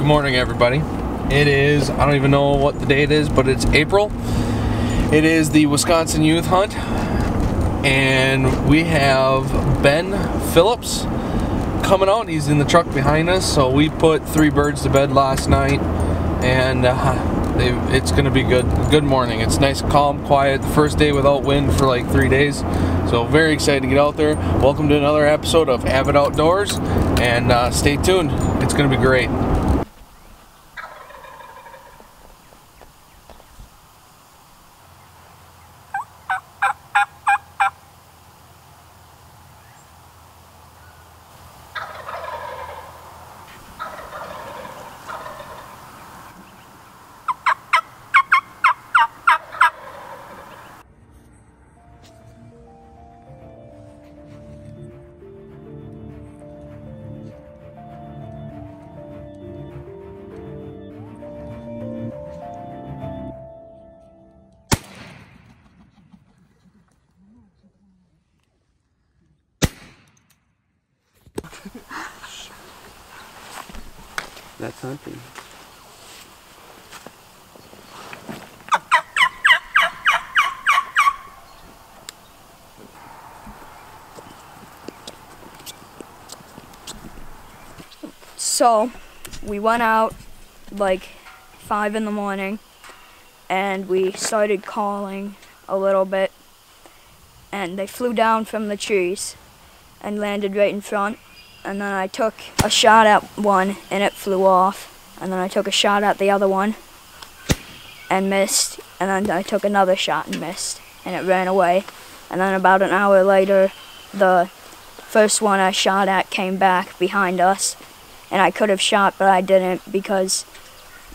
Good morning, everybody. It is, I don't even know what the date is, but it's April. It is the Wisconsin Youth Hunt, and we have Ben Phillips coming out. He's in the truck behind us, so we put 3 birds to bed last night, and it's going to be good morning. It's nice, calm, quiet. The first day without wind for like 3 days, so very excited to get out there. Welcome to another episode of Avid Outdoors, and stay tuned. It's going to be great. That's hunting. So we went out like 5 in the morning and we started calling a little bit, and they flew down from the trees and landed right in front. And then I took a shot at one and it flew off. And then I took a shot at the other one and missed. And then I took another shot and missed. And it ran away. And then about an hour later, the first one I shot at came back behind us. And I could have shot, but I didn't because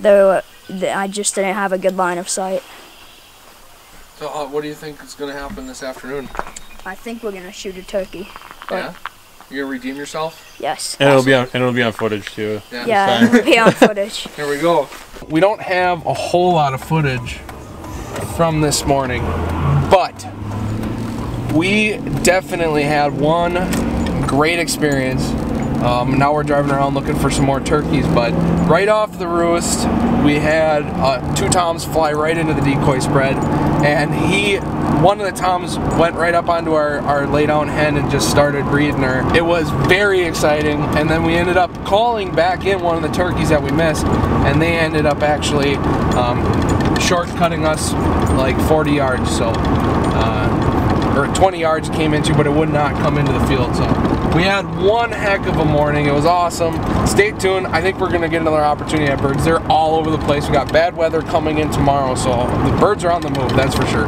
I just didn't have a good line of sight. So what do you think is going to happen this afternoon? I think we're going to shoot a turkey. Yeah? You're gonna redeem yourself? Yes. And it'll be on footage too. Yeah, it'll be on footage. Here we go. We don't have a whole lot of footage from this morning, but we definitely had one great experience. Now we're driving around looking for some more turkeys, but right off the roost, we had 2 toms fly right into the decoy spread, and one of the toms went right up onto our lay-down hen and just started breeding her. It was very exciting, and then we ended up calling back in one of the turkeys that we missed, and they ended up actually shortcutting us like 40 yards, so or 20 yards it came into, but it would not come into the field. So we had one heck of a morning. It was awesome. Stay tuned. I think we're gonna get another opportunity at birds. They're all over the place. We got bad weather coming in tomorrow, so the birds are on the move, that's for sure.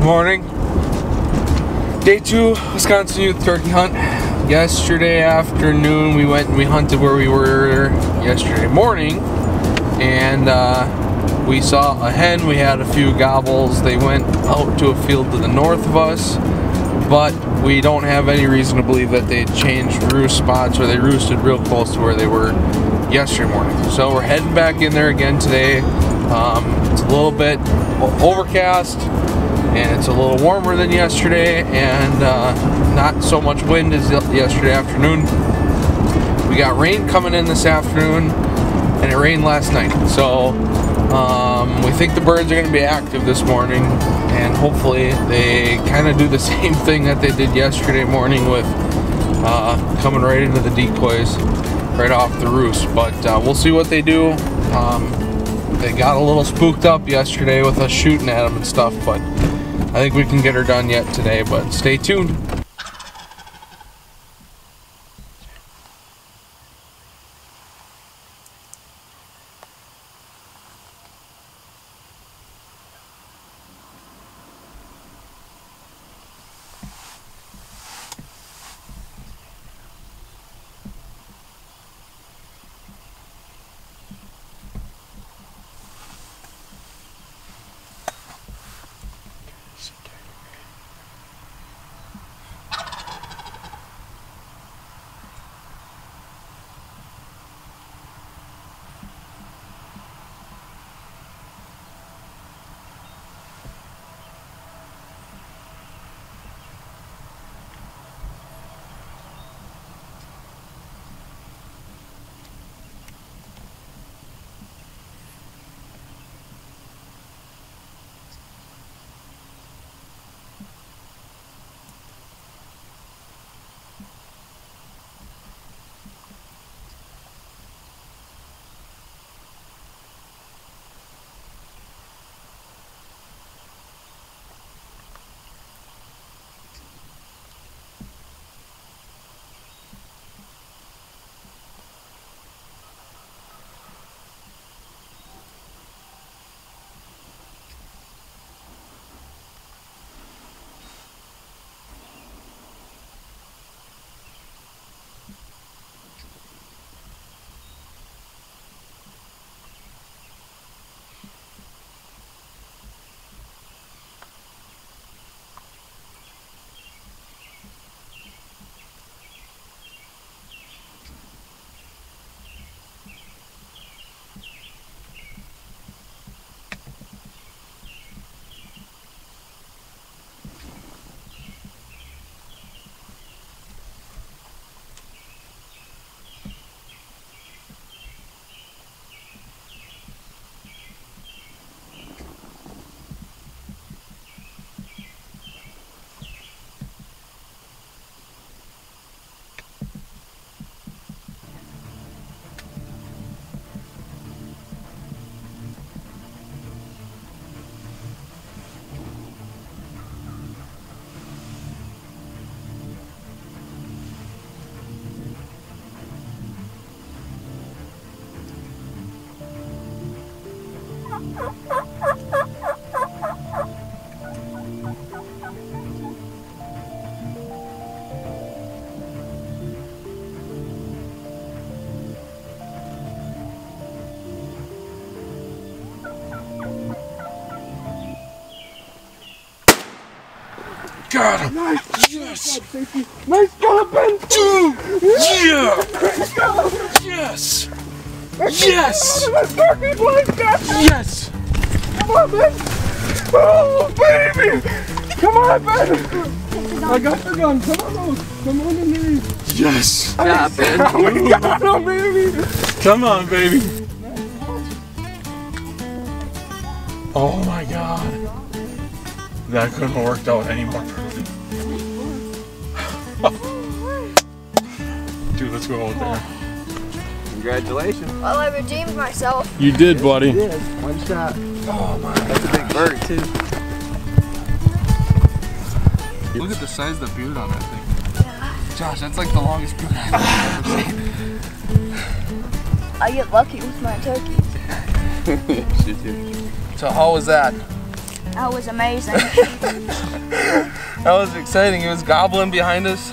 Morning. Day 2, Wisconsin Youth Turkey Hunt. Yesterday afternoon we went and we hunted where we were yesterday morning, and we saw a hen. We had a few gobbles. They went out to a field to the north of us, but we don't have any reason to believe that they changed roost spots or they roosted real close to where they were yesterday morning. So we're heading back in there again today. It's a little bit overcast, and it's a little warmer than yesterday, and not so much wind as yesterday afternoon. We got rain coming in this afternoon, and it rained last night. So we think the birds are going to be active this morning, and hopefully they kind of do the same thing that they did yesterday morning with coming right into the decoys, right off the roost. But we'll see what they do. They got a little spooked up yesterday with us shooting at them and stuff, but I think we can get her done yet today. But stay tuned. Got him! Nice! Yes! Nice job, Ben! Dude! Yeah! Yes! Yes! Yes! Come on, Ben! Oh, baby! Come on, Ben! I got the gun. Come on, Rose. Come on in there. Yes! Yeah, Ben. We got him, baby! Come on, baby! Oh my god. That couldn't have worked out any more perfect. Dude, let's go out there. Congratulations. Well, I redeemed myself. You did, buddy. You did. One shot. Oh my That's a big bird, too. Look at the size of the beard on that thing. Yeah. Josh, that's like the longest beard I've ever seen. I get lucky with my turkeys. Shit, dude. So how was that? That was amazing. That was exciting. He was gobbling behind us.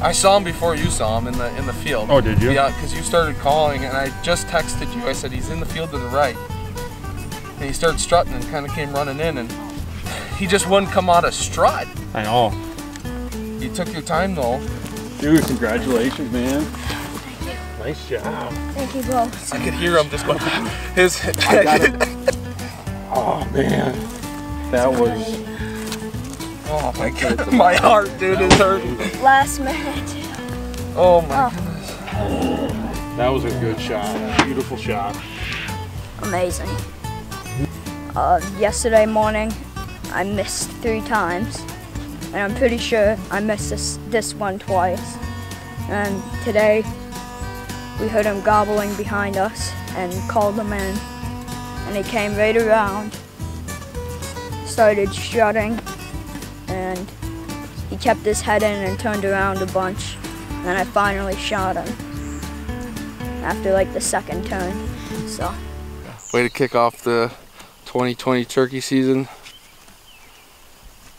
I saw him before you saw him in the field. Oh, did you? Yeah, because you started calling, and I just texted you. I said he's in the field to the right, and he started strutting and kind of came running in, and he just wouldn't come out of strut. I know. You took your time though. Dude, congratulations, man. Thank you. Nice job. Thank you both. I could hear him just going. His. Oh, man. That was... Oh my god, my heart, dude, is hurting. Last minute. Oh my Oh. goodness. That was a good shot. Beautiful shot. Amazing. Yesterday morning, I missed 3 times. and I'm pretty sure I missed this one twice. And today we heard him gobbling behind us and called him in, and he came right around, started strutting, and he kept his head in and turned around a bunch, and I finally shot him after like the second turn. So way to kick off the 2020 turkey season,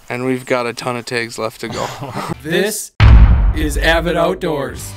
and we've got a ton of tags left to go. This is Avid Outdoors.